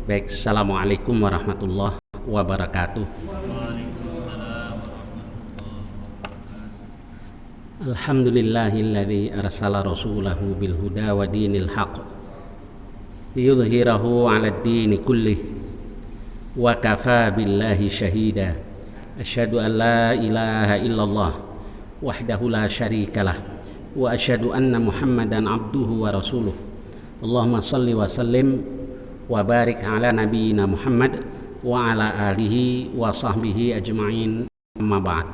Baik, assalamualaikum warahmatullahi wabarakatuh. Waalaikumsalam. Alhamdulillahilladzi arsala rasulahu bil huda wa dinil haqq liyudhhirahu 'alad dini kullih wa kafa billahi shahida. Asyhadu an la ilaha illallah wahdahu la syarikalah wa asyhadu anna Muhammadan abduhu wa rasuluh. Allahumma shalli wa sallim wa barik ala nabiyyina Muhammad wa ala alihi wa sahbihi ajma'in, amma ba'd.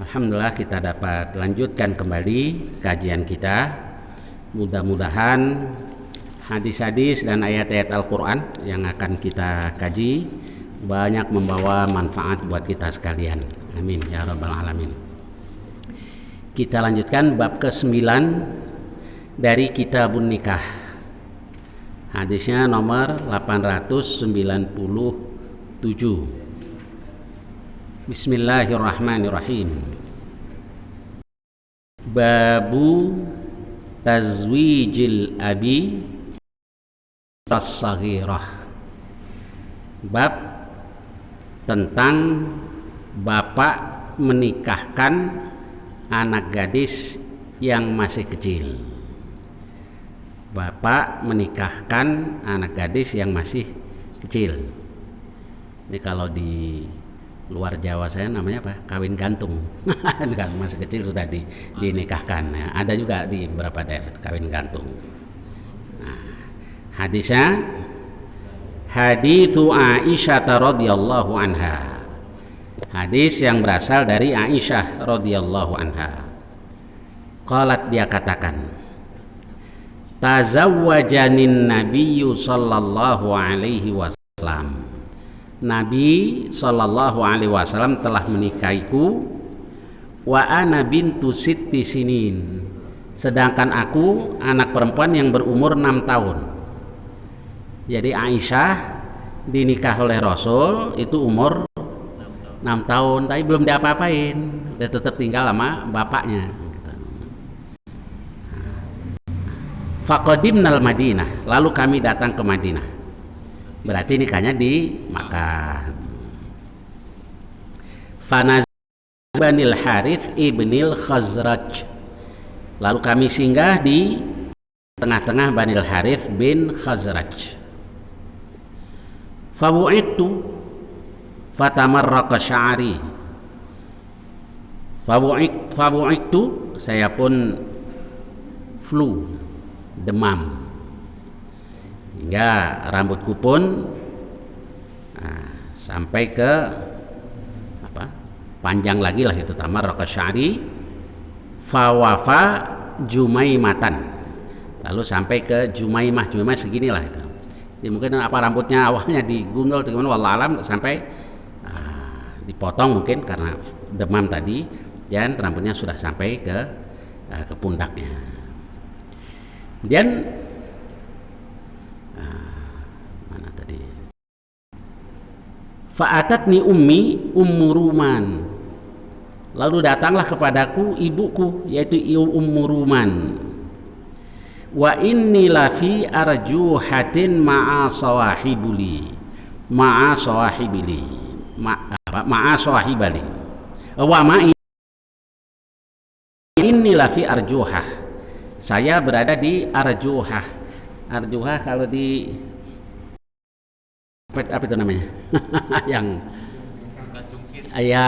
Alhamdulillah kita dapat lanjutkan kembali kajian kita. Mudah-mudahan hadis-hadis dan ayat-ayat Al-Quran yang akan kita kaji banyak membawa manfaat buat kita sekalian. Amin ya rabbal alamin. Kita lanjutkan bab ke-9 dari Kitabun Nikah. Hadisnya nomor 897. Bismillahirrahmanirrahim. Babu tazwijil abi as-saghirah. Bab tentang bapak menikahkan anak gadis yang masih kecil. Bapak menikahkan anak gadis yang masih kecil. Ini kalau di luar Jawa saya namanya apa? Kawin gantung. Kan masih kecil sudah dinikahkan. Ya, ada juga di beberapa daerah kawin gantung. Nah, hadisnya haditsu Aisyah radhiyallahu anha. Hadis yang berasal dari Aisyah radhiyallahu anha. Qalat, dia katakan, tazawwajanin nabiyyu sallallahu alaihi wasallam. Nabi sallallahu alaihi wasallam telah menikahiku, wa ana bintu sitti sinin, sedangkan aku anak perempuan yang berumur 6 tahun. Jadi Aisyah dinikah oleh Rasul itu umur 6 tahun, tapi belum diapa-apain, udah tetap tinggal sama bapaknya. Faqadimnal Madinah, lalu kami datang ke Madinah. Berarti nikahnya di Makkah. Fanaz Banil Harith ibnil Khazraj, lalu kami singgah di tengah-tengah Banil Harith bin Khazraj. Fabu'iktu fatamarraqa sya'ri. Fabu'iktu, saya pun flu, demam, hingga rambutku pun sampai ke panjang lagi lah, itu tamarraqa sya'ri fawafa jumaimatan, lalu sampai ke jumaimah seginilah itu. Jadi mungkin rambutnya awalnya digundul atau gimana, wallah alam, sampai dipotong mungkin karena demam tadi, dan rambutnya sudah sampai ke pundaknya. Kemudian mana tadi? Fa'atatni ummu Ruman, lalu datanglah kepadaku ibuku, yaitu Ummu Ruman. Wa inni lafi arjuhatin ma'a sawahibili wa ma'i inni lafi arjuhah. Saya berada di Arjuhah. Arjuhah kalau di apa itu namanya? Yang ya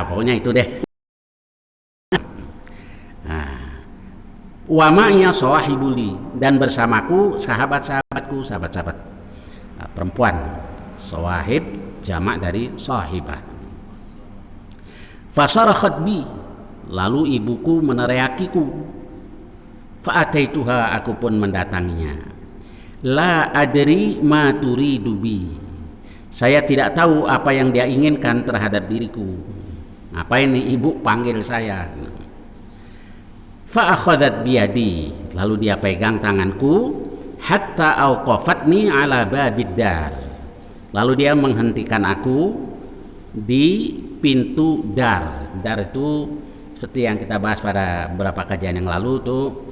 pokoknya itu deh. Wa ma'iya sawahibuli, dan bersamaku sahabat-sahabatku, sahabat-sahabat perempuan. Sawahib jamak dari sahibah. Fasarakhat bi, lalu ibuku meneriakiku. Fa'ataituha, aku pun mendatanginya. La adri ma turidu bi, saya tidak tahu apa yang dia inginkan terhadap diriku. Apa ini ibu panggil saya? Fa'akhadat biyadi, lalu dia pegang tanganku. Hatta auqafatni ala babid dar, lalu dia menghentikan aku di pintu dar. Dar itu seperti yang kita bahas pada beberapa kajian yang lalu tuh,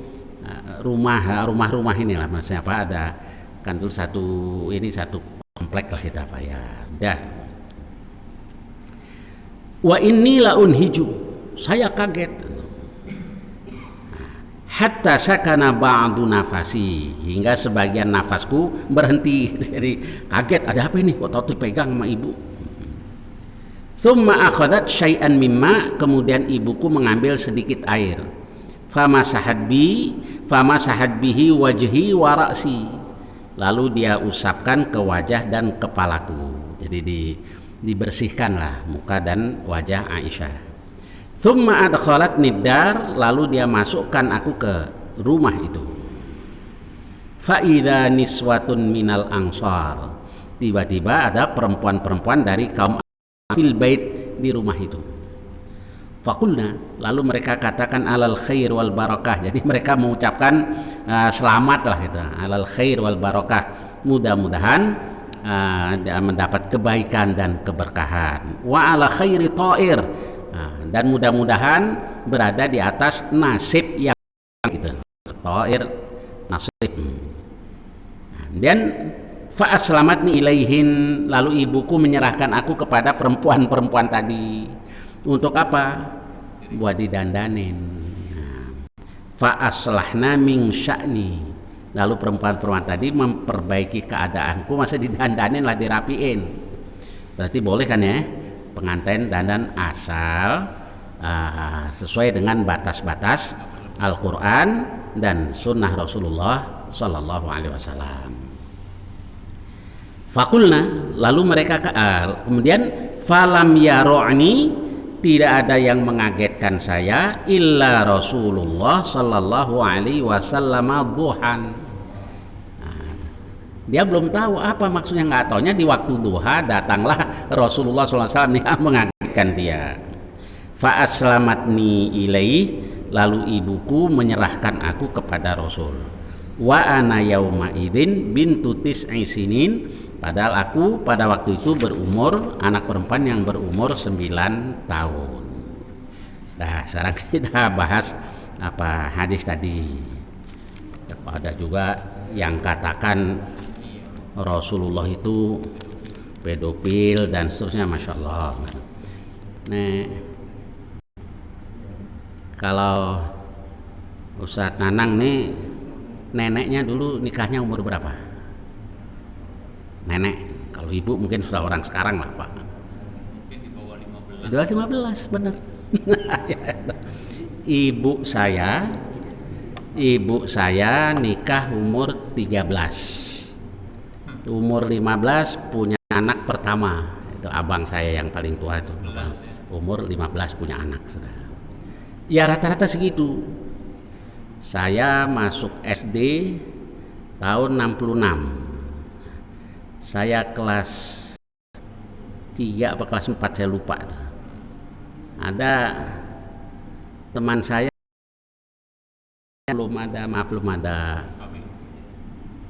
rumah inilah, maksudnya apa, ada kan dulu satu komplek lah kita Pak ya. Dah. Wa inni la unhiju, saya kaget. Hatta sakana ba'du nafasi, hingga sebagian nafasku berhenti. Jadi kaget, ada apa ini kok tahu dipegang sama ibu. Thumma akhadat syai'an mimma, kemudian ibuku mengambil sedikit air. Famasahat bihi wajhi wa ra'si, lalu dia usapkan ke wajah dan kepalaku. Jadi dibersihkanlah muka dan wajah Aisyah. Thumma adkhalat nidar, lalu dia masukkan aku ke rumah itu. Fa idza niswatun minal ansar, tiba-tiba ada perempuan-perempuan dari kaum fil bait di rumah itu. Fakulna, lalu mereka katakan alal khair wal barakah. Jadi mereka mengucapkan selamat lah gitu, alal khair wal barakah, mudah-mudahan mendapat kebaikan dan keberkahan. Wa ala khairi ta'ir, dan mudah-mudahan berada di atas nasib yang gitu. Ta'ir nasib. Dan fa aslamatni ilaihin, lalu ibuku menyerahkan aku kepada perempuan-perempuan tadi. Untuk apa? Buat didandanin. Fa aslahna min sya'ni, lalu perempuan-perempuan tadi memperbaiki keadaanku, masa didandanin lah, dirapiin. Berarti boleh kan ya pengantin dandan asal sesuai dengan batas-batas Al-Quran dan sunnah Rasulullah Sallallahu Alaihi Wasallam. Fakulna, lalu mereka kemudian falam yaro'ni, tidak ada yang mengagetkan saya illa Rasulullah Sallallahu Alaihi Wasallam duhan. Dia belum tahu apa maksudnya, nggak taunya di waktu duha datanglah Rasulullah SAW yang mengagetkan dia. Fa aslamatni ilaih, lalu ibuku menyerahkan aku kepada Rasul. Wa ana yauma idzin bintu tis'i sinin, padahal aku pada waktu itu berumur, anak perempuan yang berumur 9 tahun. Nah, sekarang kita bahas apa hadis tadi. Ada juga yang katakan Rasulullah itu pedofil dan seterusnya, masya Allah. Nah, kalau Ustadz Nanang nih, neneknya dulu nikahnya umur berapa? Nenek, kalau ibu mungkin sudah orang sekarang lah Pak. Mungkin di bawah 15. Udah 15, bener. Ibu saya nikah umur 13. Umur 15 punya anak pertama, itu abang saya yang paling tua itu. Umur 15 punya anak sudah. Ya rata-rata segitu. Saya masuk SD tahun 66. Saya kelas 3 apa kelas 4 saya lupa. Ada teman saya belum ada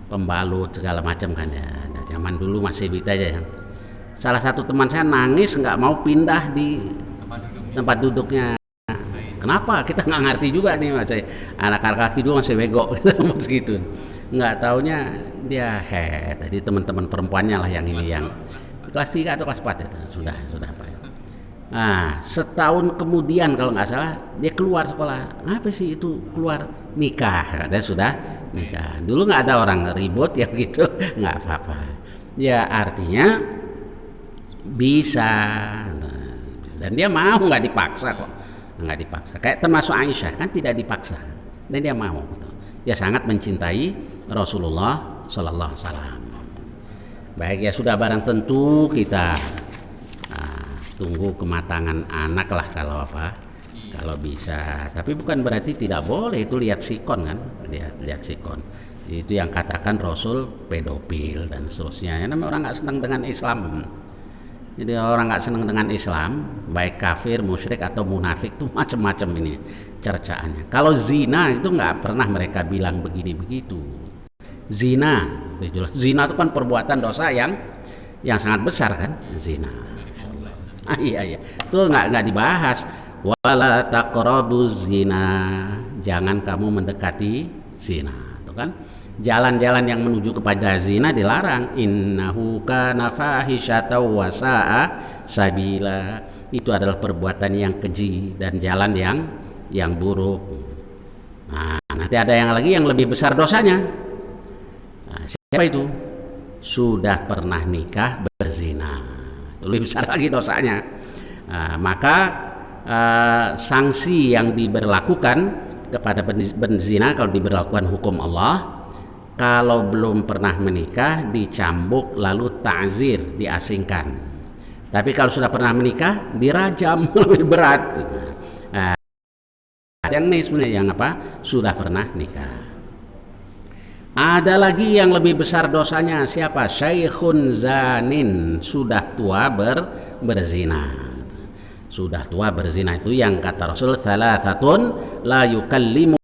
pembalut segala macam kan ya. Nah, zaman dulu masih begitu aja ya. Salah satu teman saya nangis nggak mau pindah di tempat duduknya. Kenapa? Kita nggak ngerti juga nih mas. Anak-anak dulu masih bego gitu. Nggak taunya dia tadi teman-teman perempuannya lah yang ini yang kelas 3 atau kelas 4 itu sudah Pak. Nah, setahun kemudian kalau nggak salah dia keluar sekolah. Apa sih itu keluar? Nikah. Katanya sudah nikah. Dulu nggak ada orang ribut ya gitu, nggak apa-apa. Ya artinya bisa. Dan dia mau, nggak dipaksa kok. Nggak dipaksa. Kayak termasuk Aisyah kan tidak dipaksa. Dan dia mau. Dia sangat mencintai Rasulullah Sallallahu Alaihi Wasallam. Baik ya sudah, barang tentu kita tunggu kematangan anak lah kalau bisa. Tapi bukan berarti tidak boleh itu lihat sikon kan, lihat sikon. Itu yang katakan Rasul pedofil dan seterusnya. Ya, namanya orang nggak senang dengan Islam. Jadi orang nggak senang dengan Islam, baik kafir, musyrik atau munafik, itu macam-macam ini cercaannya. Kalau zina itu nggak pernah mereka bilang begini begitu. Zina itu kan perbuatan dosa yang sangat besar kan, zina. Iya, itu nggak dibahas. Wala taqrabuz zina, jangan kamu mendekati zina, itu kan. jalan-jalan yang menuju kepada zina dilarang. Innahu kana fahisyatan wa sa'a sabila. Itu adalah perbuatan yang keji dan jalan yang buruk. Nah, nanti ada yang lagi yang lebih besar dosanya. Nah, siapa itu? Sudah pernah nikah berzina. Itu lebih besar lagi dosanya. Nah, maka sanksi yang diberlakukan kepada berzina kalau diberlakukan hukum Allah, kalau belum pernah menikah dicambuk lalu ta'zir, diasingkan. Tapi kalau sudah pernah menikah dirajam, lebih berat. Nah, yang ini sebenarnya yang apa? Sudah pernah nikah. Ada lagi yang lebih besar dosanya, siapa? Syaikhun zanin, sudah tua berzina. Sudah tua berzina itu yang kata Rasul, thalathatun la yukallimu,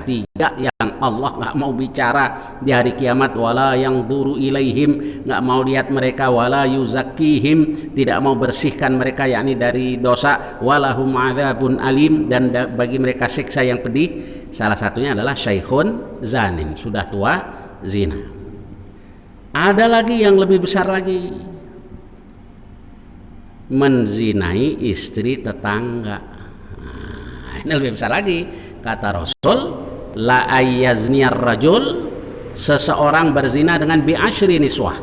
tiga yang Allah nggak mau bicara di hari kiamat, wala yang duru ilaihim, nggak mau lihat mereka, wala yuzakkihim, tidak mau bersihkan mereka yakni dari dosa, walahum adzabun alim, dan bagi mereka siksa yang pedih. Salah satunya adalah syaikhun zanin, sudah tua zina. Ada lagi yang lebih besar lagi, menzinai istri tetangga. Nah, ini lebih besar lagi. Kata Rasul, la ayyazniyar rajul, seseorang berzina dengan bi'ashri niswah,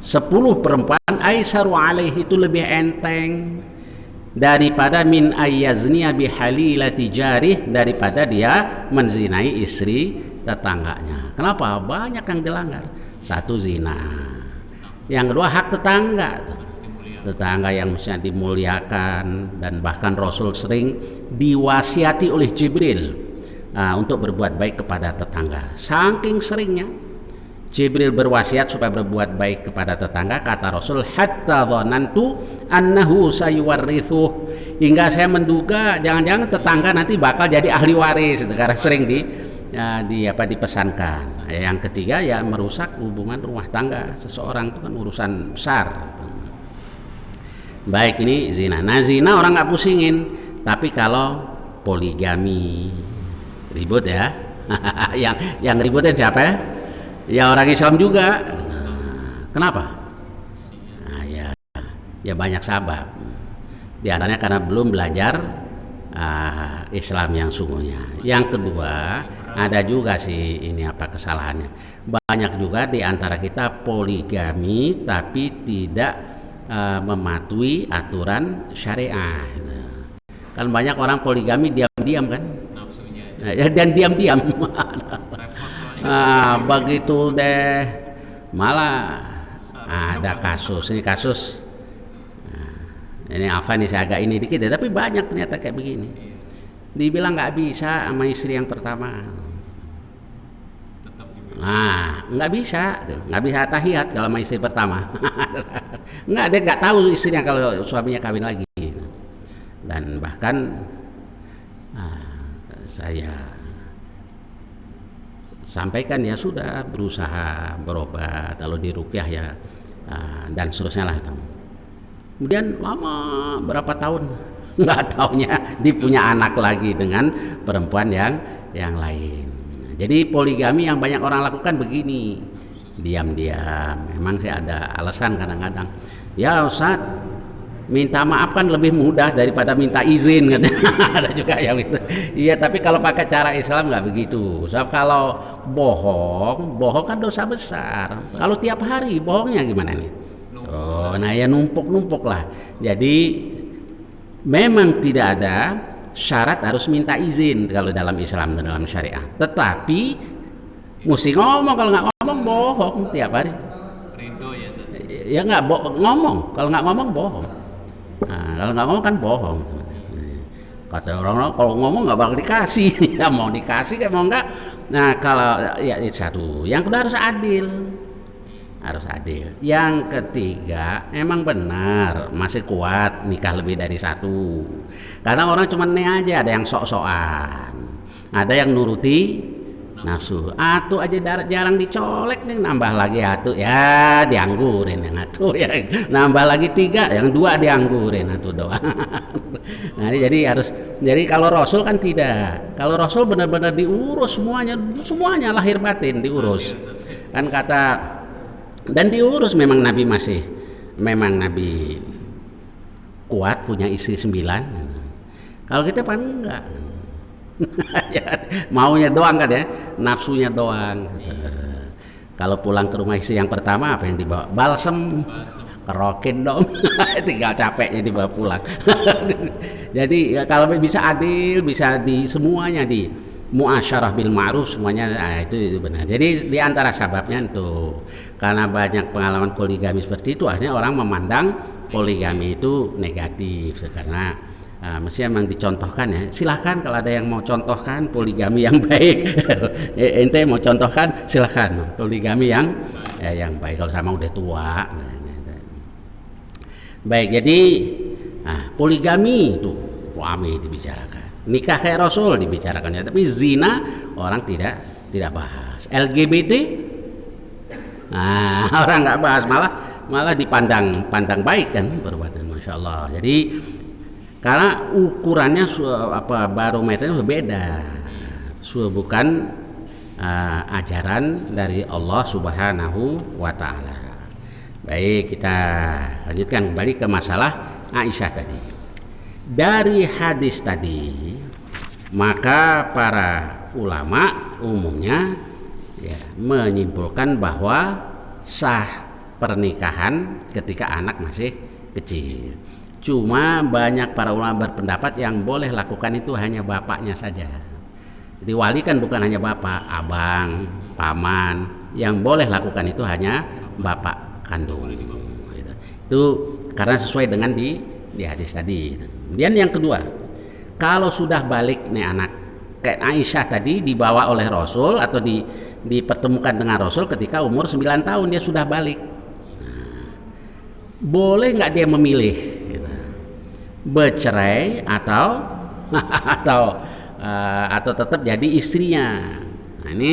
10 perempuan, aisaru alaihi, itu lebih enteng daripada min ayyazniya bihalilati jarih, daripada dia menzinai istri tetangganya. Kenapa? Banyak yang dilanggar. Satu, zina. Yang kedua, hak tetangga yang mestinya dimuliakan, dan bahkan Rasul sering diwasiati oleh Jibril untuk berbuat baik kepada tetangga. Saking seringnya Jibril berwasiat supaya berbuat baik kepada tetangga, kata Rasul, hatta dhanantu annahu sayuwarrithuh, hingga saya menduga jangan-jangan tetangga nanti bakal jadi ahli waris. Karena sering dipesankan. Yang ketiga, ya merusak hubungan rumah tangga seseorang, itu kan urusan besar. Baik, ini zina. Nah, zina orang nggak pusingin, tapi kalau poligami ribut ya. yang ributin siapa ya? Ya orang Islam juga. Kenapa? Nah, ya banyak sebab. Di antaranya karena belum belajar Islam yang sungguhnya. Yang kedua, ada juga sih ini kesalahannya. Banyak juga di antara kita poligami tapi tidak mematuhi aturan syariah. Kan banyak orang poligami diam-diam kan, dan diam-diam. Begitu deh malah ada kasus ini apa nih, saya agak ini dikit ya, tapi banyak ternyata kayak begini. Dibilang nggak bisa sama istri yang pertama, nggak bisa tahiyat kalau sama istri pertama. Dia nggak tahu istrinya kalau suaminya kawin lagi. Dan bahkan saya sampaikan, ya sudah berusaha berobat, lalu diruqyah ya, dan seterusnya lah. Kemudian lama berapa tahun nggak taunya dia punya anak lagi dengan perempuan yang lain. Jadi poligami yang banyak orang lakukan begini, diam-diam. Memang sih ada alasan kadang-kadang. Ya Ustaz, minta maaf kan lebih mudah daripada minta izin, katanya. Ada juga yang itu. Iya, tapi kalau pakai cara Islam nggak begitu. Sebab kalau bohong kan dosa besar. Kalau tiap hari bohongnya gimana nih? Nah ya numpuk lah. Jadi memang tidak ada syarat harus minta izin kalau dalam Islam dan dalam syariah. Tetapi mesti ngomong, kalau nggak ngomong bohong tiap hari. Rindu ya. Ya nggak ngomong, kalau nggak ngomong bohong. Nah, kalau nggak ngomong kan bohong. Kata orang kalau ngomong nggak bakal dikasih. Ya mau dikasih kayak mau nggak. Nah kalau ya itu satu. Yang kedua harus adil. Yang ketiga, emang benar masih kuat nikah lebih dari satu. Karena orang cuma nih aja, ada yang sok-sokan, ada yang nuruti nafsu. Atu aja jarang dicolek nih, nambah lagi atu ya dianggurin yang atu ya, nambah lagi 3, yang 2 dianggurin atu doang. Nah, jadi kalau Rasul kan tidak. Kalau Rasul benar-benar diurus semuanya lahir batin diurus. Kan kata dan diurus memang Nabi kuat punya istri 9. Kalau kita kan enggak. Maunya doang kan ya, nafsunya doang. Kalau pulang ke rumah istri yang pertama apa yang dibawa? Balsem, kerokin dong. Tinggal capeknya dibawa pulang. Jadi kalau bisa adil, bisa di semuanya di muasyarah bil ma'ruf semuanya, itu benar. Jadi di antara sebabnya itu karena banyak pengalaman poligami seperti itu, akhirnya orang memandang poligami itu negatif karena mesti memang dicontohkan ya. Silahkan kalau ada yang mau contohkan poligami yang baik. Ente mau contohkan silahkan poligami yang baik kalau sama udah tua. Baik, jadi poligami itu ramai dibicarakan. Nikah kayak Rasul dibicarakan ya, tapi zina orang tidak bahas. LGBT orang nggak bahas, malah dipandang baik kan perbuatan, Masya Allah. Jadi karena ukurannya barometernya berbeda, bukan ajaran dari Allah Subhanahu wa Ta'ala. Baik, kita lanjutkan kembali ke masalah Aisyah tadi. Dari hadis tadi, maka para ulama umumnya menyimpulkan bahwa sah pernikahan ketika anak masih kecil. Cuma banyak para ulama berpendapat yang boleh lakukan itu hanya bapaknya saja. Jadi wali kan bukan hanya bapak, abang, paman. Yang boleh lakukan itu hanya bapak kandung. Itu karena sesuai dengan di hadis tadi. Kemudian yang kedua, kalau sudah balik nih anak, kayak Aisyah tadi dibawa oleh Rasul atau dipertemukan dengan Rasul ketika umur 9 tahun dia sudah balik. Boleh nggak dia memilih bercerai atau tetap jadi istrinya? Nah, ini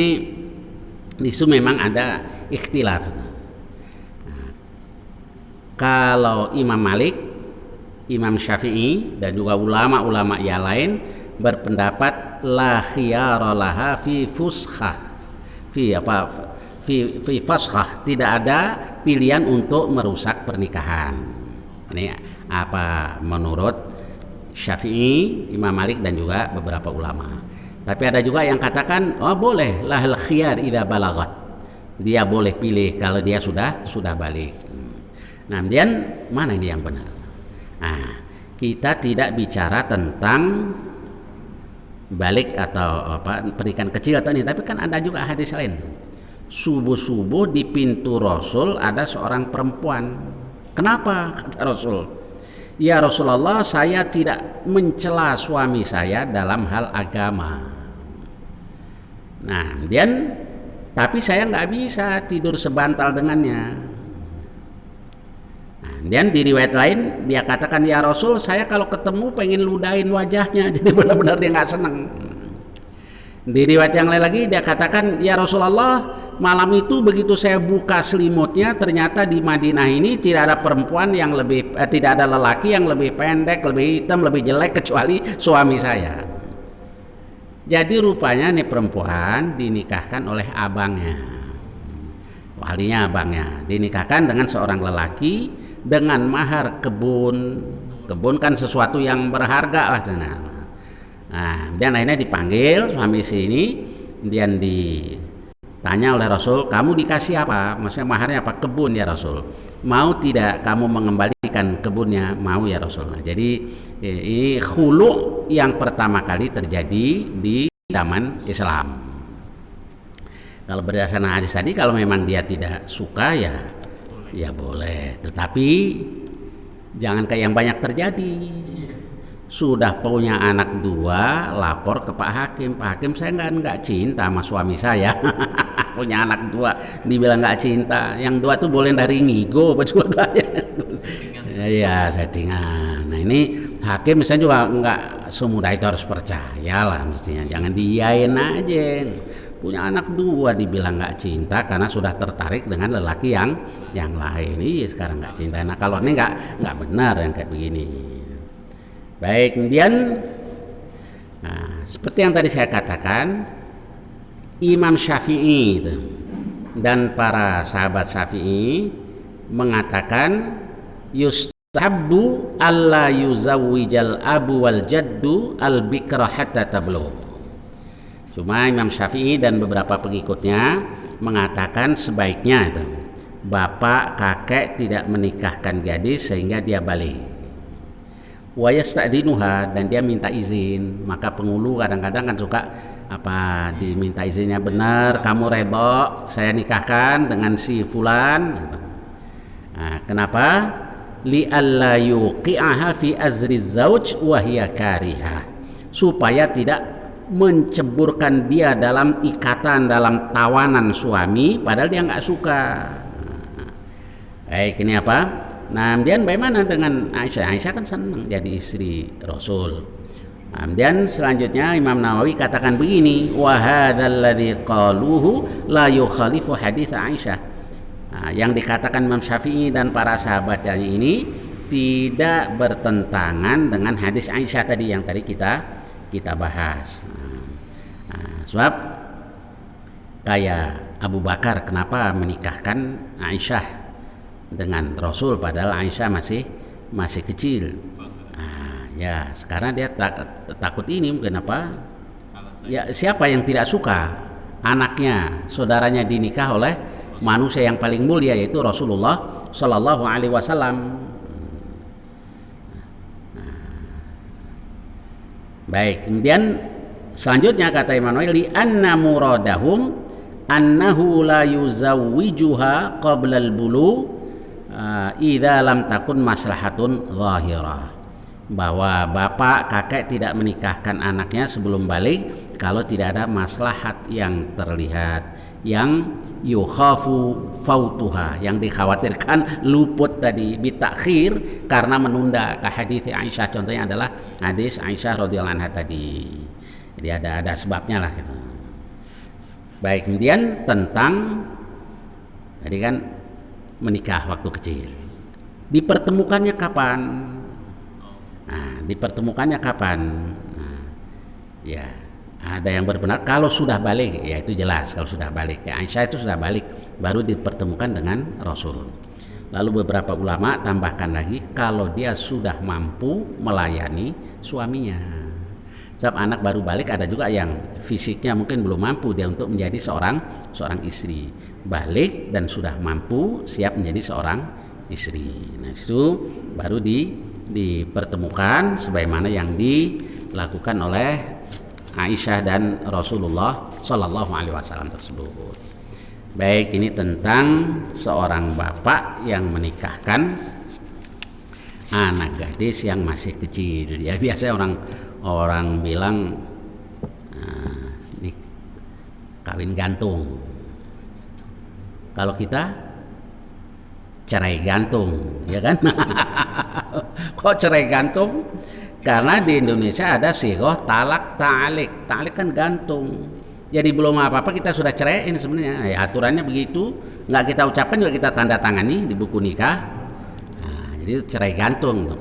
isu memang ada ikhtilaf. Kalau Imam Malik, Imam Syafi'i dan juga ulama-ulama yang lain berpendapat la khiyara laha fi fushah. Fi faschah, tidak ada pilihan untuk merusak pernikahan. Ini apa menurut Syafi'i, Imam Malik dan juga beberapa ulama. Tapi ada juga yang katakan boleh lahil khiyar idza balagat. Dia boleh pilih kalau dia sudah balik. Nah, kemudian mana ini yang benar? Kita tidak bicara tentang balik atau pernikahan kecil atau ini, tapi kan ada juga hadis lain. Subuh-subuh di pintu Rasul ada seorang perempuan. Kenapa? Kata Rasul, ya Rasulullah, saya tidak mencela suami saya dalam hal agama. Nah, kemudian tapi saya nggak bisa tidur sebantal dengannya. Dan di riwayat lain dia katakan, ya Rasul, saya kalau ketemu pengen ludahin wajahnya. Jadi benar-benar dia nggak senang. Di riwayat yang lain lagi dia katakan, ya Rasulullah, malam itu begitu saya buka selimutnya, ternyata di Madinah ini tidak ada perempuan yang tidak ada lelaki yang lebih pendek, lebih hitam, lebih jelek kecuali suami saya. Jadi rupanya nih perempuan dinikahkan oleh abangnya, walinya abangnya, dinikahkan dengan seorang lelaki dengan mahar kebun kan sesuatu yang berharga lah. Dan akhirnya dipanggil suami istri ini, kemudian ditanya oleh Rasul, kamu dikasih apa? Maksudnya maharnya apa? Kebun ya Rasul. Mau tidak kamu mengembalikan kebunnya? Mau ya Rasul. Nah, jadi ini khulu yang pertama kali terjadi di zaman Islam. Kalau berdasarkan hadis tadi, kalau memang dia tidak suka ya boleh, tetapi jangan kayak yang banyak terjadi. Sudah punya anak 2, lapor ke Pak Hakim, Pak Hakim, saya nggak cinta sama suami saya. Punya anak 2 dibilang nggak cinta, yang 2 tuh boleh dari ngigo dua-duanya. Ya settingan. Nah, ini hakim misalnya juga nggak semudah itu harus percaya lah, mestinya jangan diiyain aja. Punya anak 2 dibilang nggak cinta karena sudah tertarik dengan lelaki yang lain. Iya, sekarang nggak cinta. Nah, kalau ini nggak benar yang kayak begini. Baik, kemudian seperti yang tadi saya katakan, Imam Syafi'i itu dan para sahabat Syafi'i mengatakan yustahabbu alla yuzawwijal abu wal jaddu al bikra hatta tablugh. Cuma Imam Syafi'i dan beberapa pengikutnya mengatakan sebaiknya itu bapak kakek tidak menikahkan gadis sehingga dia balik. Wa yasta'dinuha, dan dia minta izin. Maka penghulu kadang-kadang kan suka diminta izinnya benar, kamu redho saya nikahkan dengan si fulan. Kenapa? Li alla yuqi'aha fi azri zauj wa hiya karihah, supaya tidak menceburkan dia dalam ikatan, dalam tawanan suami padahal dia nggak suka. Baik, ini apa? Nah, kemudian bagaimana dengan Aisyah? Aisyah kan senang jadi istri Rasul. Kemudian selanjutnya Imam Nawawi katakan begini, wa hadzal ladzi qaluhu la yukhalifu hadits Aisyah. Yang dikatakan Imam Syafi'i dan para sahabatnya ini tidak bertentangan dengan hadis Aisyah tadi yang tadi kita bahas. Sebab kayak Abu Bakar kenapa menikahkan Aisyah dengan Rasul padahal Aisyah masih kecil. Ya sekarang dia takut ini mungkin apa? Ya siapa yang tidak suka anaknya, saudaranya dinikah oleh manusia yang paling mulia yaitu Rasulullah Shallallahu Alaihi Wasallam. Baik, kemudian selanjutnya kata Imam Nawawi, li anna muradahum annahu la yuzawwijuha qabla al-bulu idza lam takun maslahatun zahirah, bahwa bapak kakek tidak menikahkan anaknya sebelum balik kalau tidak ada maslahat yang terlihat, yang yukhafu fautuha, yang dikhawatirkan luput tadi bitakhir karena menunda. Ke hadis Aisyah contohnya adalah hadis Aisyah radhiyallahu anha tadi. Jadi ada sebabnya lah gitu. Baik, kemudian tentang tadi kan menikah waktu kecil. Dipertemukannya kapan? Dipertemukannya kapan? Ya, ada yang berpendapat kalau sudah balik, ya itu jelas kalau sudah balik. Ya, Aisyah itu sudah balik baru dipertemukan dengan Rasul. Lalu beberapa ulama tambahkan lagi kalau dia sudah mampu melayani suaminya. Sebab anak baru balik ada juga yang fisiknya mungkin belum mampu dia untuk menjadi seorang istri. Balik dan sudah mampu siap menjadi seorang istri. Nah, itu baru dipertemukan sebagaimana yang dilakukan oleh Aisyah dan Rasulullah Shallallahu Alaihi Wasallam tersebut. Baik, ini tentang seorang bapak yang menikahkan anak gadis yang masih kecil. Ya biasanya orang bilang kawin gantung. Kalau kita cerai gantung, ya kan? Kok cerai gantung? Karena di Indonesia ada sighah talak ta'alik. Ta'alik kan gantung. Jadi belum apa-apa kita sudah ceraiin sebenarnya. Ya, aturannya begitu. Nggak kita ucapkan juga kita tanda tangani di buku nikah. Jadi cerai gantung.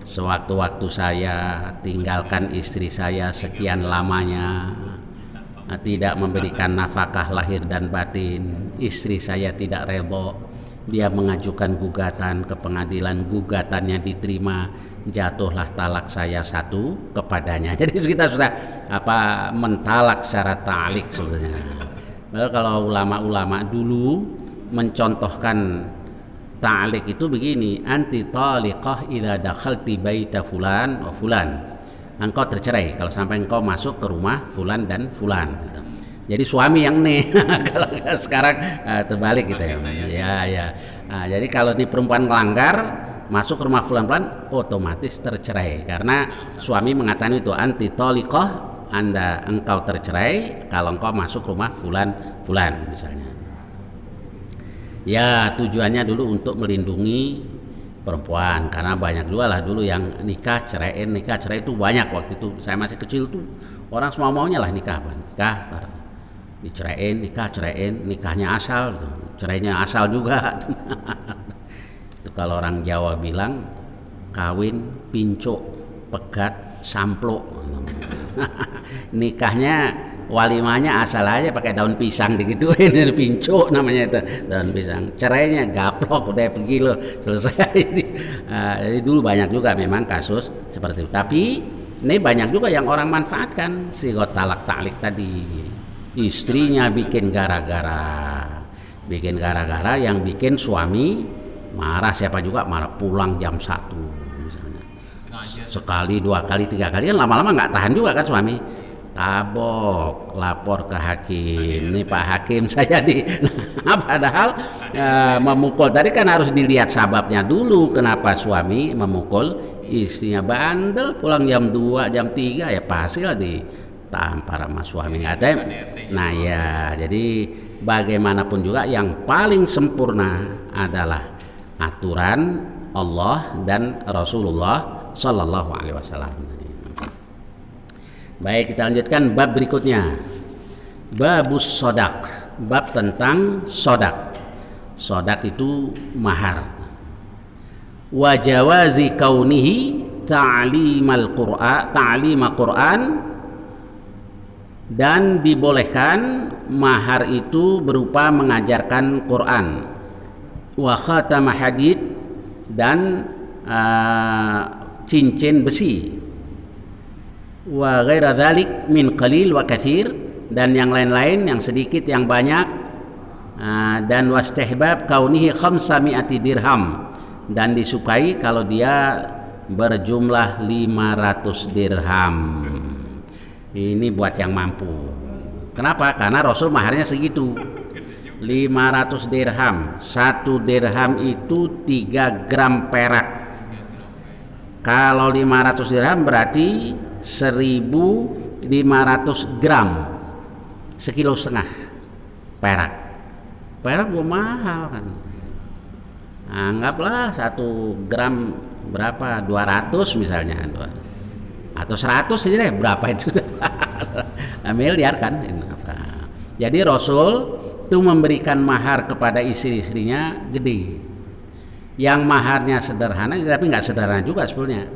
Sewaktu-waktu saya tinggalkan istri saya sekian lamanya, tidak memberikan nafkah lahir dan batin, istri saya tidak redha, dia mengajukan gugatan ke pengadilan, gugatannya diterima, jatuhlah talak saya satu kepadanya. Jadi kita sudah mentalak secara ta'lik sebenarnya. Padahal kalau ulama-ulama dulu mencontohkan ta'lik itu begini, anti taliqah idza dakhalti baita fulan wa fulan. Engkau tercerai kalau sampai engkau masuk ke rumah fulan dan fulan gitu. Jadi suami yang nih. Kalau sekarang terbalik gitu ya. Ya. Jadi kalau ini perempuan melanggar masuk ke rumah fulan-fulan otomatis tercerai karena suami mengatakan itu anti taliqah, engkau tercerai kalau engkau masuk rumah fulan misalnya. Ya tujuannya dulu untuk melindungi perempuan karena banyak juga lah dulu yang nikah cerai itu banyak. Waktu itu saya masih kecil tuh orang semua maunya lah nikah diceraiin, nikahnya asal, cerainya asal juga. Itu kalau orang Jawa bilang kawin pinco. pegat sampluk. Nikahnya walimahnya asal aja pakai daun pisang digituin, pincuk namanya itu, daun pisang. Cerainya gaplok udah pergi lo, selesai. Jadi dulu banyak juga memang kasus seperti itu. Tapi ini banyak juga yang orang manfaatkan sigot talak taklik tadi. Istrinya bikin gara-gara yang bikin suami marah, siapa juga marah, pulang jam 1 misalnya. Sekali, 2 kali, 3 kali kan lama-lama nggak tahan juga kan suami. Tabok, lapor ke hakim. Nih Pak Hakim saya padahal memukul tadi kan harus dilihat sebabnya dulu kenapa suami memukul istrinya. Bandel pulang jam 2, jam 3 ya pasti lah ditampar sama suami. Nah ya, jadi bagaimanapun juga yang paling sempurna adalah aturan Allah dan Rasulullah Sallallahu Alaihi Wasallam. Baik, kita lanjutkan bab berikutnya. Babus sodak, bab tentang sodak. Sodak itu mahar. Wa jawazi kaunihi ta'lima Qur'an, dan dibolehkan mahar itu berupa mengajarkan Quran. Wa khatama hadid, dan cincin besi. Wa ghaira dzalik min qalil wa katsir, dan yang lain-lain, yang sedikit yang banyak. Dan wastihbab kaunihi 500 dirham, dan disukai kalau dia berjumlah 500 dirham. Ini buat yang mampu. Kenapa? Karena Rasul maharnya segitu, 500 dirham. 1 dirham itu 3 gram perak. Kalau 500 dirham berarti 1.500 gram, 1,5 kilo perak. Perak gua mahal kan. Anggaplah 1 gram berapa, 200 misalnya, atau 100 aja deh, berapa itu? Miliar kan. Jadi Rasul itu memberikan mahar kepada istri-istrinya gede. Yang maharnya sederhana, tapi nggak sederhana juga sebetulnya.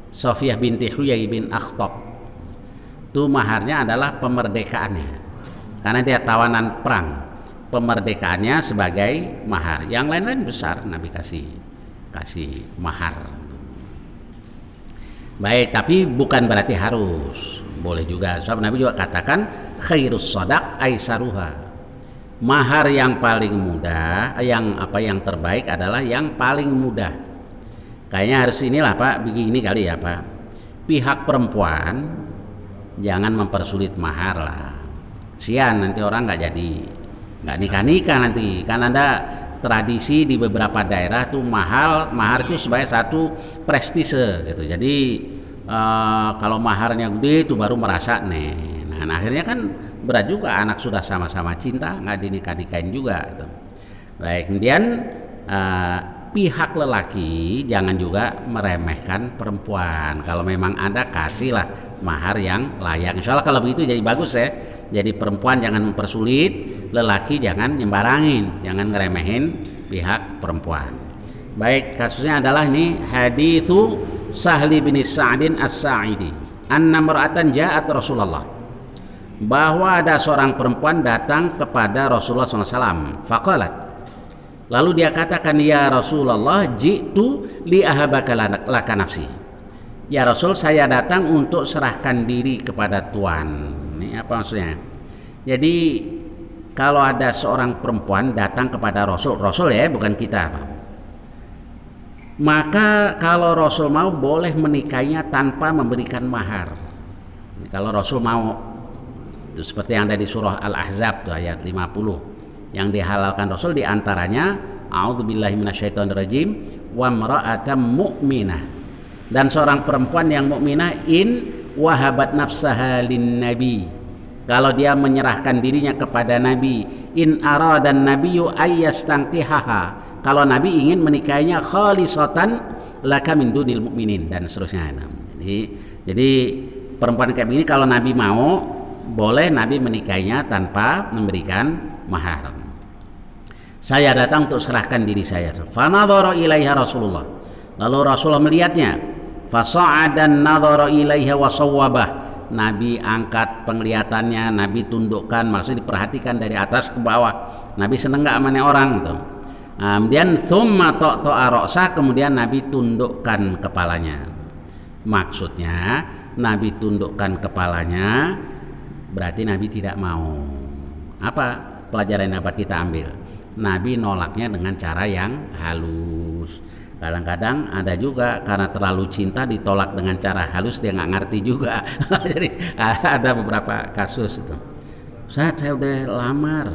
Sofiyah binti Huyai bin Akhtab, itu maharnya adalah pemerdekaannya, karena dia tawanan perang. Pemerdekaannya sebagai mahar. Yang lain-lain besar Nabi kasih mahar. Baik, tapi bukan berarti harus, boleh juga. Sebab Nabi juga katakan khairus shadaq aisaruha. Mahar yang paling mudah, yang terbaik adalah yang paling mudah. Kayaknya harus inilah Pak, begini kali ya Pak. Pihak perempuan jangan mempersulit mahar lah. Sian nanti orang nggak nikah nanti. Kan ada tradisi di beberapa daerah tuh mahar itu sebagai satu prestise gitu. Jadi kalau maharnya gede itu baru merasa nih. Nah akhirnya kan berat juga, anak sudah sama-sama cinta nggak dinikah-nikahin juga gitu. Baik, kemudian pihak lelaki jangan juga meremehkan perempuan. Kalau memang ada, kasihlah mahar yang layak. Insya Allah kalau begitu jadi bagus ya. Jadi perempuan jangan mempersulit, lelaki jangan nyembarangin, jangan ngeremehin pihak perempuan. Baik, kasusnya adalah ini haditsu Sahli bin Sa'din As-Sa'idi. Anna mar'atan ja'at Rasulullah, bahwa ada seorang perempuan datang kepada Rasulullah SAW. Faqalat, lalu dia katakan, ya Rasulullah, ji'tu li ahabaka laka nafsi. Ya Rasul, saya datang untuk serahkan diri kepada Tuhan. Ini apa maksudnya? Jadi kalau ada seorang perempuan datang kepada Rasul ya, bukan kita, maka kalau Rasul mau boleh menikahinya tanpa memberikan mahar. Kalau Rasul mau, itu seperti yang ada di surah Al-Ahzab tuh ayat 50. Yang dihalalkan Rasul diantaranya a'udzubillahi minasyaitonirrajim wa imra'atan mu'minah, dan seorang perempuan yang mukminah in wahabat nafsaha lin nabi, kalau dia menyerahkan dirinya kepada Nabi, in aradan nabiyyu ayyastankihaha, kalau Nabi ingin menikahinya khalisatan laka min dunil mukminin, dan seterusnya. Jadi perempuan kayak begini kalau Nabi mau, boleh Nabi menikahinya tanpa memberikan mahar. Saya datang untuk serahkan diri saya. Fanadhara ilaiha Rasulullah, lalu Rasulullah melihatnya. Fasa'adan nadhara ilaiha wa sawwabah. Nabi angkat penglihatannya, Nabi tundukkan, maksudnya diperhatikan dari atas ke bawah. Nabi seneng nggak sama orang tuh. Kemudian thumma ta'ta'a ra'sah, kemudian Nabi tundukkan kepalanya. Maksudnya Nabi tundukkan kepalanya berarti Nabi tidak mau. Apa pelajaran yang dapat kita ambil? Nabi nolaknya dengan cara yang halus. Kadang-kadang ada juga karena terlalu cinta ditolak dengan cara halus, dia nggak ngerti juga. Jadi ada beberapa kasus itu. Ustaz, saya udah lamar,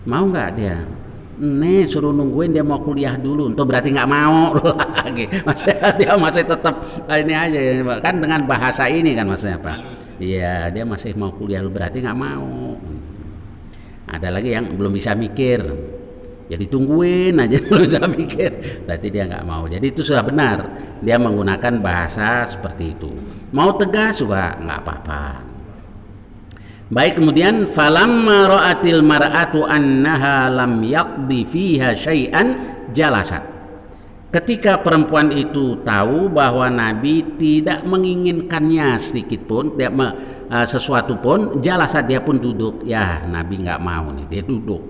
mau nggak dia? Nih suruh nungguin dia mau kuliah dulu, itu berarti nggak mau lagi. Maksudnya dia masih tetap ini aja kan dengan bahasa ini kan maksudnya apa? Iya, dia masih mau kuliah dulu berarti nggak mau. Ada lagi yang belum bisa mikir. Jadi tungguin aja belum bisa mikir, berarti dia nggak mau. Jadi itu sudah benar, dia menggunakan bahasa seperti itu. Mau tegas juga nggak apa-apa. Baik, kemudian falamma ra'atil mar'atu annaha lam yaqdi fiha syai'an jalasat. Ketika perempuan itu tahu bahwa Nabi tidak menginginkannya sedikit pun, sesuatu pun, jalasat, dia pun duduk. Ya, Nabi nggak mau nih, dia duduk.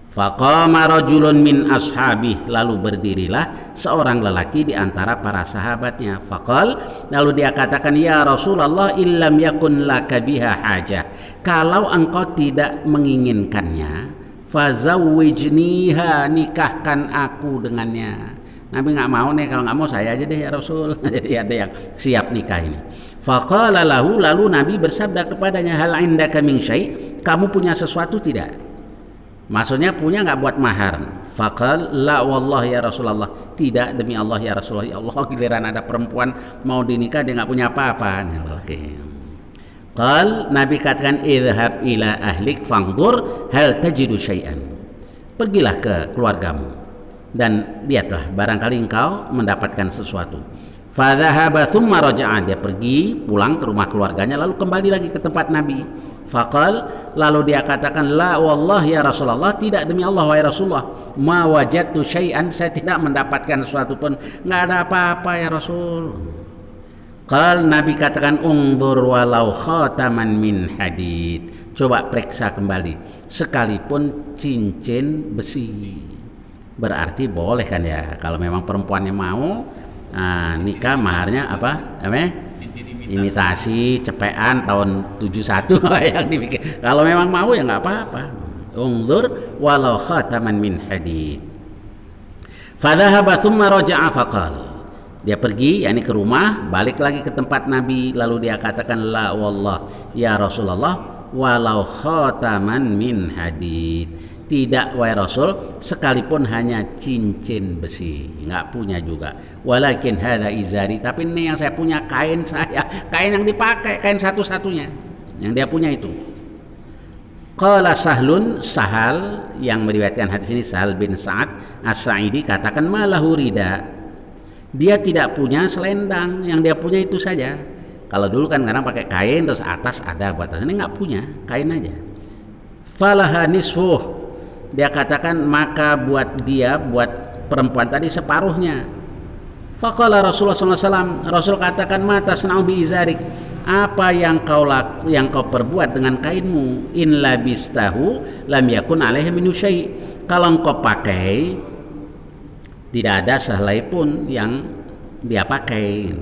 Faqama rajulun min ashabih, lalu berdirilah seorang lelaki di antara para sahabatnya. Faqal, lalu dia katakan, ya Rasulullah, illam yakun laka biha hajah, kalau engkau tidak menginginkannya, fazawwijniha, nikahkan aku dengannya. Nabi nggak mau nih, kalau nggak mau saya aja deh ya Rasul. Jadi ada yang siap nikah ini. Faqala lahu, lalu Nabi bersabda kepadanya, hal indaka min syai', kamu punya sesuatu tidak? Maksudnya punya nggak buat mahar? Faqal la wallah ya Rasulullah, tidak demi Allah ya Rasulullah. Ya Allah, giliran ada perempuan mau dinikah dia nggak punya apa-apa. Qal, Nabi katakan, idhab ila ahlik fangdur hal tajidu syai'an, pergilah ke keluargamu dan lihatlah barangkali engkau mendapatkan sesuatu. Fadhahaba thumma raja'a, dia pergi pulang ke rumah keluarganya lalu kembali lagi ke tempat Nabi. Faqal, lalu dia katakan, la wallah ya Rasulullah, tidak demi Allah wahai Rasulullah, ma wajadtu syai'an, saya tidak mendapatkan sesuatu pun, nggak ada apa-apa ya Rasul. Qal, Nabi katakan, ungdur walau khataman min hadid, coba periksa kembali sekalipun cincin besi. Berarti boleh kan ya, kalau memang perempuannya mau nikah, maharnya apa namanya? Imitasi cepean tahun 71 yang dipikir. Kalau memang mau ya nggak apa-apa. Ungdur walau khataman min hadid. Fadhahaba thumma raja'a faqal, dia pergi yakni ke rumah, balik lagi ke tempat Nabi, lalu dia katakan, la wallah ya Rasulullah, walau khataman min hadid, tidak wahai Rasul, sekalipun hanya cincin besi, nggak punya juga. Walakin hadza izari, tapi ini yang saya punya kain saya, kain yang dipakai, kain satu-satunya yang dia punya itu. Qala Sahlun, Sahal yang meriwayatkan hadis ini, Sahal bin Sa'ad As-Sa'idi, katakan, malahu rida, dia tidak punya selendang, yang dia punya itu saja. Kalau dulu kan kadang pakai kain terus atas ada batas, ini nggak punya, kain aja. Falaha nisfuh, dia katakan, maka buat dia, buat perempuan tadi separuhnya. Faqala Rasulullah SAW, Rasul katakan, mata tasna'u bi izarik, apa yang kau perbuat dengan kainmu? In labistahu lam yakun alaihi min syai', kalau engkau pakai tidak ada sehelai pun yang dia pakai,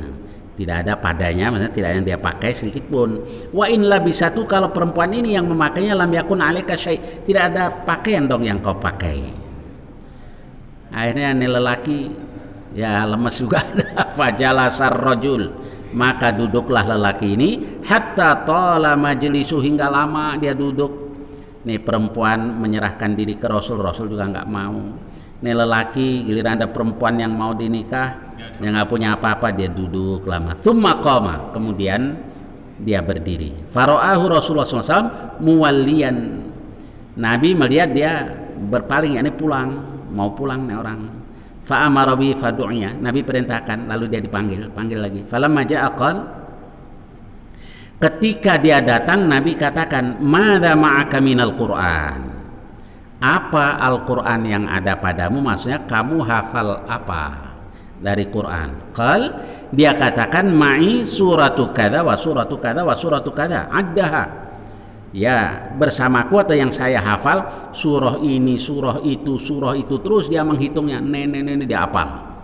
tidak ada padanya, maksudnya tidak ada yang dia pakai sedikit pun. Wa in labisatu, kalau perempuan ini yang memakainya, lam yakun alaika syai', tidak ada pakaian dong yang kau pakai. Akhirnya ini lelaki ya lemes juga. Fajalasar rajul, maka duduklah lelaki ini, hatta tala majlisu, hingga lama dia duduk. Nih perempuan menyerahkan diri ke Rasul, Rasul juga nggak mau. Nih lelaki giliran ada perempuan yang mau dinikah, yang nggak punya apa-apa, dia duduk lama. Tsumma qama, kemudian dia berdiri. Fara'ahu Rasulullah SAW muwalliyan, Nabi melihat dia berpaling, yakni pulang, mau pulang nih orang. Fa'amara bi fadu'nya, Nabi perintahkan, lalu dia panggil lagi. Falamma ja'a qala, ketika dia datang Nabi katakan, madza ma'aka minal Qur'an, apa Al-Quran yang ada padamu, maksudnya kamu hafal apa, dari Quran. Dia katakan ma'i suratu kada wa suratu kada wa suratu kada addaha. Ya, bersamaku atau yang saya hafal surah ini, surah itu, terus dia menghitungnya, nenek dia hafal.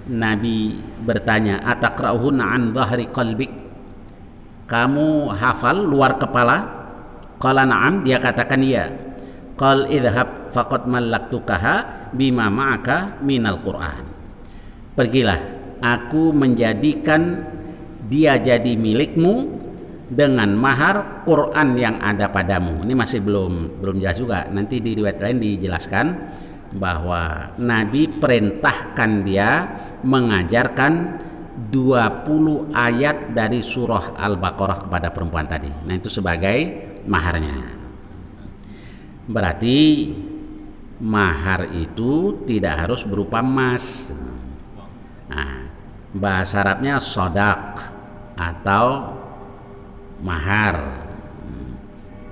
Nabi bertanya, ataqra'uhunna an dhahri qalbik? Kamu hafal luar kepala? Qala na'am, dia katakan iya. Qal idhab faqad mallaktukaha bima ma'aka minal Qur'an. Pergilah, aku menjadikan dia jadi milikmu dengan mahar Quran yang ada padamu. Ini masih belum jelas juga. Nanti di riwayat lain dijelaskan bahwa Nabi perintahkan dia mengajarkan 20 ayat dari surah Al-Baqarah kepada perempuan tadi. Nah, itu sebagai maharnya. Berarti mahar itu tidak harus berupa emas. Nah, bahasa Arabnya sodak atau mahar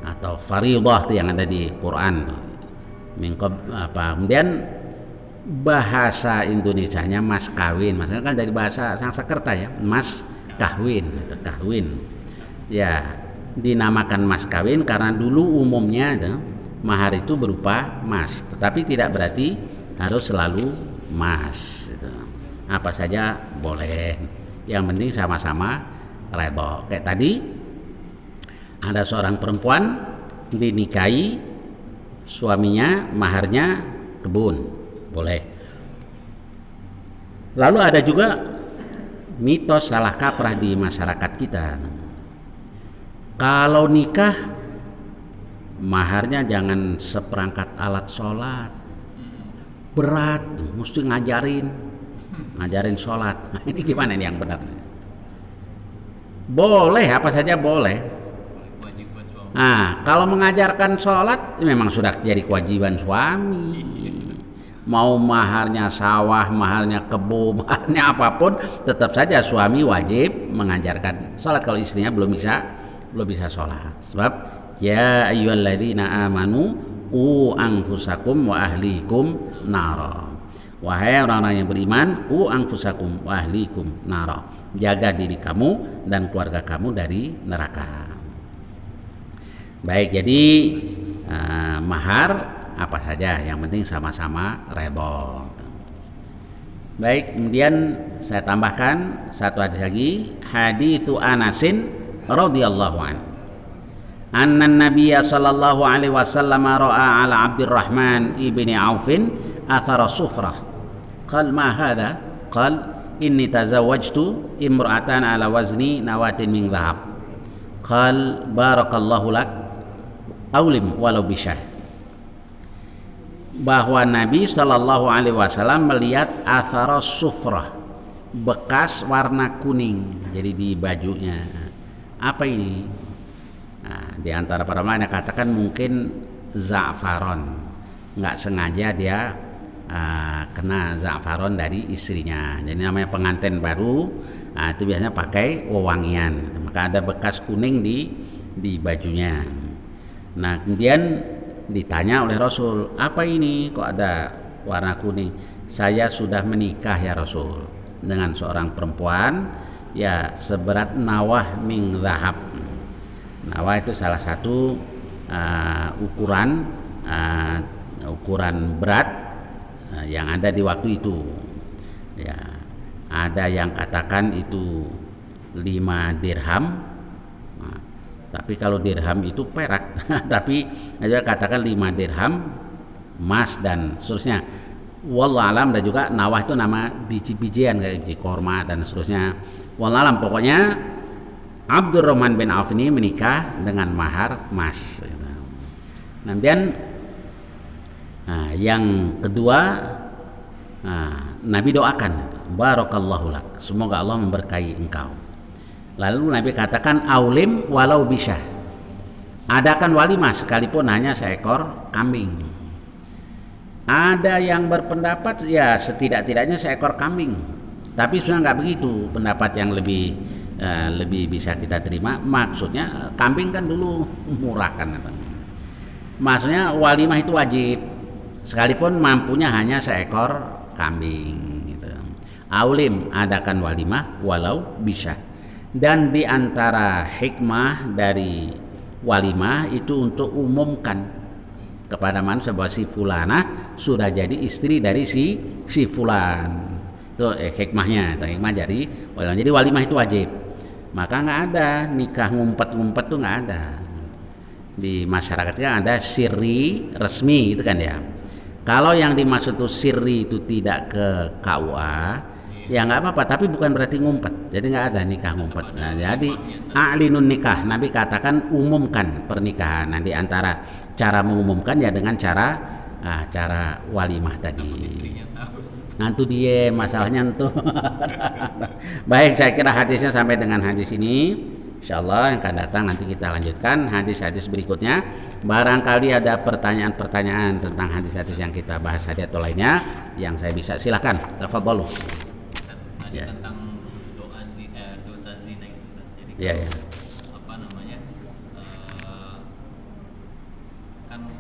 atau faridah yang ada di Quran. Kemudian bahasa Indonesianya mas kawin, maksudnya kan dari bahasa Sanskerta ya, mas kawin atau kahwin. Ya, dinamakan mas kawin karena dulu umumnya mahar itu berupa emas, tetapi tidak berarti harus selalu emas. Apa saja boleh, yang penting sama-sama redha. Kayak tadi ada seorang perempuan dinikahi, suaminya maharnya kebun, boleh. Lalu ada juga mitos salah kaprah di masyarakat kita. Kalau nikah maharnya jangan seperangkat alat sholat, berat, mesti ngajarin sholat. Nah, ini gimana nih yang benar? Boleh, apa saja boleh. Nah, kalau mengajarkan sholat memang sudah jadi kewajiban suami. Mau maharnya sawah, maharnya kebun, maharnya apapun, tetap saja suami wajib mengajarkan sholat kalau istrinya belum bisa sholat. Sebab ya ayyuhalladzina amanu qu anfusakum wa ahlikum nara. Wahai orang-orang yang beriman, qu anfusakum wa ahlikum nara. Jaga diri kamu dan keluarga kamu dari neraka. Baik, jadi mahar apa saja, yang penting sama-sama redha. Baik, kemudian saya tambahkan satu hadis lagi, haditsu Anasin radhiyallahu an. Anna Nabiyya sallallahu alaihi wasallam ra'a ala Abdurrahman ibni Aufin athara sufrah. Qal ma hadha? Qal inni tazawwajtu imra'atan ala wazni nawatin min dhahab. Qal barakallahu lak aulim walau bisyah. Bahwa Nabi Shallallahu Alaihi Wasallam melihat athara sufrah, bekas warna kuning, jadi di bajunya. Apa ini? Nah, di antara para ulama yang katakan mungkin za'faron, nggak sengaja dia kena za'faron dari istrinya. Jadi namanya pengantin baru, itu biasanya pakai wewangian, maka ada bekas kuning di bajunya. Nah, kemudian ditanya oleh Rasul, apa ini kok ada warna kuning? Saya sudah menikah ya Rasul dengan seorang perempuan ya seberat nawah min zahab. Nawah itu salah satu ukuran berat yang ada di waktu itu. Ya, ada yang katakan itu 5 dirham. Tapi kalau dirham itu perak, tapi aja katakan 5 dirham emas dan seterusnya. Wallahu alam, dan juga nawah itu nama biji-bijian kayak biji korma dan seterusnya. Wallahu alam, pokoknya Abdurrahman bin Auf ini menikah dengan mahar emas. Kemudian yang kedua, Nabi doakan, barakallahu lak, semoga Allah memberkahi engkau. Lalu Nabi katakan aulim walau bisa, adakan walimah sekalipun hanya seekor kambing. Ada yang berpendapat ya setidak-tidaknya seekor kambing, tapi sudah nggak begitu pendapat yang lebih bisa kita terima. Maksudnya kambing kan dulu murah kan, maksudnya walimah itu wajib sekalipun mampunya hanya seekor kambing gitu. Aulim, adakan walimah walau bisa. Dan di antara hikmah dari walimah itu untuk umumkan kepada manusia bahwa si fulana sudah jadi istri dari si fulan. Itu hikmahnya, itu hikmah jadi walimah itu wajib. Maka nggak ada nikah ngumpet-ngumpet tuh nggak ada. Di masyarakat kan ada sirri resmi itu kan ya. Kalau yang dimaksud tuh sirri itu tidak ke KUA, ya nggak apa-apa, tapi bukan berarti ngumpet. Jadi nggak ada nikah ngumpet. Nah, jadi a'linun nikah, Nabi katakan umumkan pernikahan. Nah, di antara cara mengumumkan ya dengan cara walimah tadi. Nanti dia masalahnya tuh. Baik, saya kira hadisnya sampai dengan hadis ini. Insyaallah yang akan datang nanti kita lanjutkan hadis-hadis berikutnya. Barangkali ada pertanyaan-pertanyaan tentang hadis-hadis yang kita bahas tadi atau lainnya yang saya bisa silakan. Tafadhalu. Tadi tentang dosa zina itu. Jadi ya. apa namanya? Kan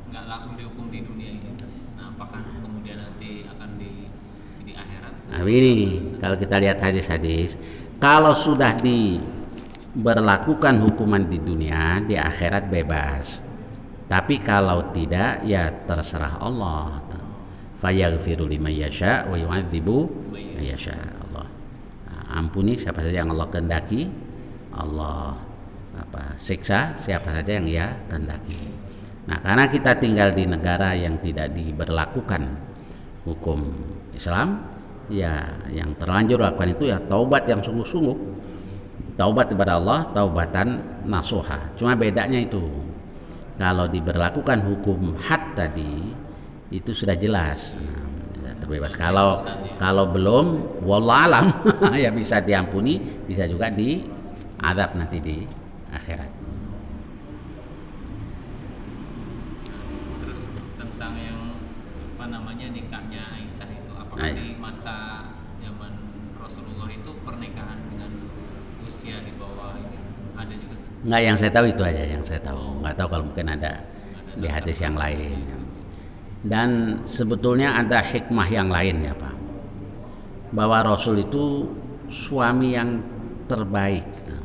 nggak langsung dihukum di dunia ini. Nah, apakah kemudian nanti akan di akhirat? Nah, ini kalau kita lihat hadis-hadis, kalau sudah diberlakukan hukuman di dunia, di akhirat bebas. Tapi kalau tidak, ya terserah Allah. Fayaghfiru liman yasha wa yu'adzibu man yasha. Allah ampuni siapa saja yang Allah kehendaki, Allah siksa siapa saja yang Ia kehendaki. Nah, karena kita tinggal di negara yang tidak diberlakukan hukum Islam, ya yang terlanjur lakukan itu ya taubat yang sungguh-sungguh, taubat kepada Allah, taubatan nasuha. Cuma bedanya itu, kalau diberlakukan hukum had tadi itu sudah jelas, terbebas. Kalau belum, wallahualam ya bisa diampuni, bisa juga diazab nanti di akhirat. Terus tentang yang nikahnya Aisyah itu, apakah di masa zaman Rasulullah itu pernikahan dengan usia di bawah ini ada juga? Nggak, yang saya tahu itu aja yang saya tahu. Nggak tahu kalau mungkin ada di hadis yang lain. Dan sebetulnya ada hikmah yang lain ya Pak, bahwa Rasul itu suami yang terbaik gitu.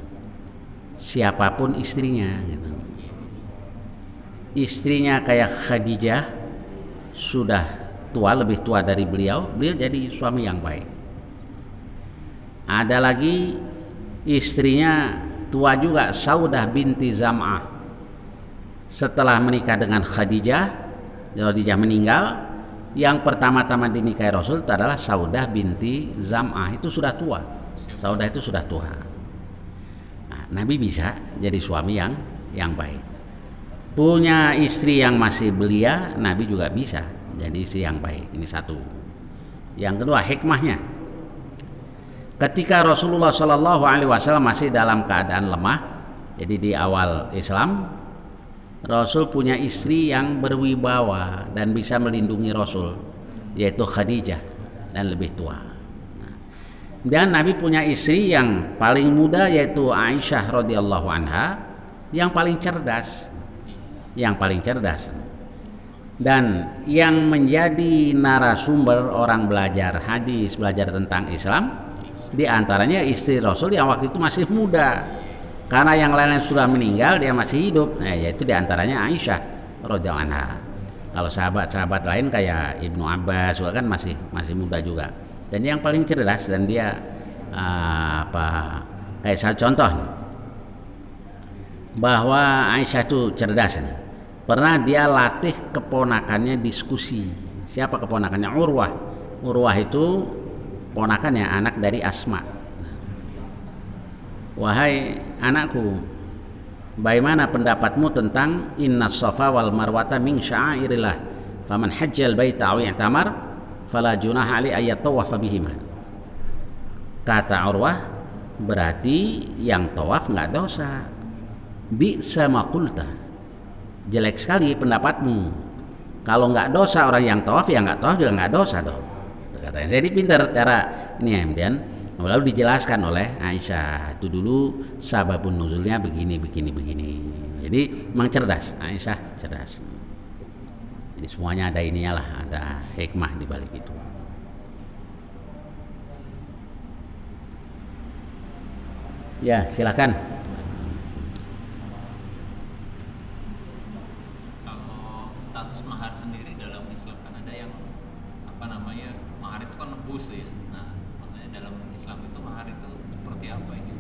Siapapun istrinya gitu. Istrinya kayak Khadijah sudah tua, lebih tua dari beliau jadi suami yang baik. Ada lagi istrinya tua juga, Saudah binti Zam'ah. Setelah menikah dengan Khadijah meninggal, yang pertama-tama dinikahi Rasul itu adalah Saudah binti Zam'ah. Itu sudah tua. Saudah itu sudah tua. Nah, Nabi bisa jadi suami yang baik. Punya istri yang masih belia, Nabi juga bisa jadi istri yang baik. Ini satu. Yang kedua, hikmahnya. Ketika Rasulullah SAW masih dalam keadaan lemah, jadi di awal Islam, Rasul punya istri yang berwibawa dan bisa melindungi Rasul, yaitu Khadijah, dan lebih tua. Dan Nabi punya istri yang paling muda, yaitu Aisyah radhiyallahu anha, yang paling cerdas. Dan yang menjadi narasumber orang belajar hadis, belajar tentang Islam, di antaranya istri Rasul yang waktu itu masih muda. Karena yang lain sudah meninggal, dia masih hidup. Nah, yaitu di antaranya Aisyah radhiyallahu anha. Kalau sahabat-sahabat lain kayak Ibnu Abbas kan masih muda juga. Dan yang paling cerdas, dan dia kayak saya contoh bahwa Aisyah itu cerdas nih. Pernah dia latih keponakannya diskusi. Siapa keponakannya? Urwah. Urwah itu ponakannya, anak dari Asma. Wahai anakku, bagaimana pendapatmu tentang innas safa wal marwata min sya'airillah, faman hajjal baita aw i'tamar fala junaha alaihi ayat tawafa bihima. Kata Urwah, berarti yang tawaf nggak dosa. Bi'sa ma qulta, jelek sekali pendapatmu. Kalau nggak dosa orang yang tawaf, ya nggak tawaf juga nggak dosa dong. Katanya. Jadi pintar cara ini ya, kemudian lalu dijelaskan oleh Aisyah, itu dulu sababun nuzulnya begini. Jadi memang cerdas, Aisyah cerdas. Jadi semuanya ada ininya lah, ada hikmah di balik itu. Ya, silakan. Kalau status mahar sendiri dalam Islam kan ada yang apa namanya, mahar itu kan nebus ya. Nah, maksudnya dalam Islam itu mahar itu seperti apa ini?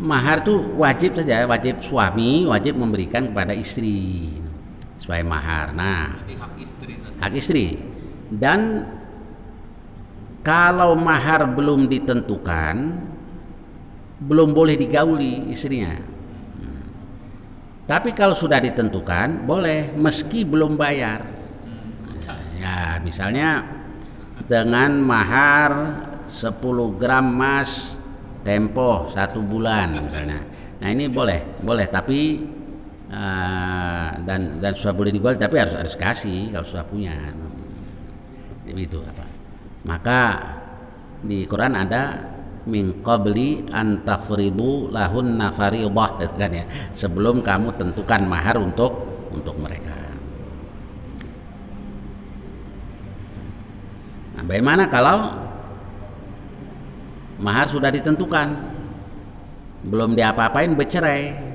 Mahar tuh wajib saja, wajib suami wajib memberikan kepada istri sebagai mahar. Nah, Berarti hak istri saja. hak istri. Dan kalau mahar belum ditentukan, belum boleh digauli istrinya. Tapi kalau sudah ditentukan, boleh meski belum bayar. Ya, misalnya dengan mahar 10 gram emas tempo 1 bulan misalnya. Nah, ini boleh tapi dan sudah boleh dijual, tapi harus kasih kalau sudah punya. Itu apa? Maka di Quran ada min qabli an tafridu lahunna fariidah, gitu kan ya. Sebelum kamu tentukan mahar untuk mereka. Nah, bagaimana kalau mahar sudah ditentukan, belum diapa-apain bercerai?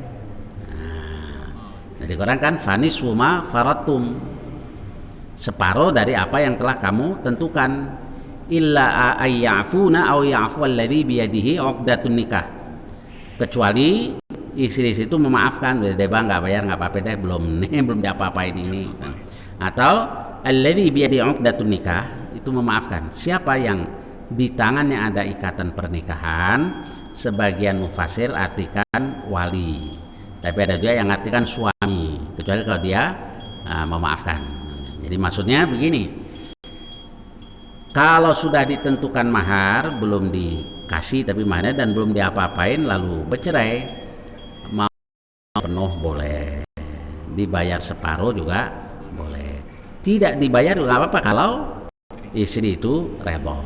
Nah, di Quran kan fanis wuma faratum, separuh dari apa yang telah kamu tentukan. Illa ayyafuna aw ya'fu alladhi biyadihi 'uqdatun nikah, kecuali istri itu memaafkan, deh bang nggak bayar nggak apa-apa deh, belum diapa-apain ini. Atau alladhi biyadihi 'uqdatun nikah, itu memaafkan siapa yang di tangannya ada ikatan pernikahan. Sebagian mufasir artikan wali, tapi ada juga yang artikan suami, kecuali kalau dia memaafkan. Jadi maksudnya begini, kalau sudah ditentukan mahar, belum dikasih tapi maharnya dan belum diapa-apain lalu bercerai, mau penuh boleh, dibayar separuh juga boleh, tidak dibayar juga nggak apa-apa kalau istri itu redha.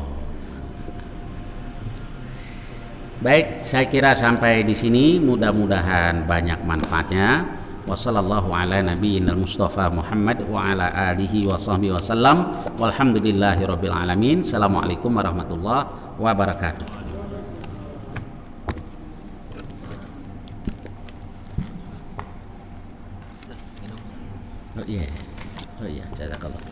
Baik, saya kira sampai di sini, mudah-mudahan banyak manfaatnya. Wassallallahu ala nabiyyina Mustafa Muhammad wa ala alihi wa sahbihi wasallam. Walhamdulillahi rabbil alamin. Assalamualaikum warahmatullahi wabarakatuh. Oh iya, jazakallah.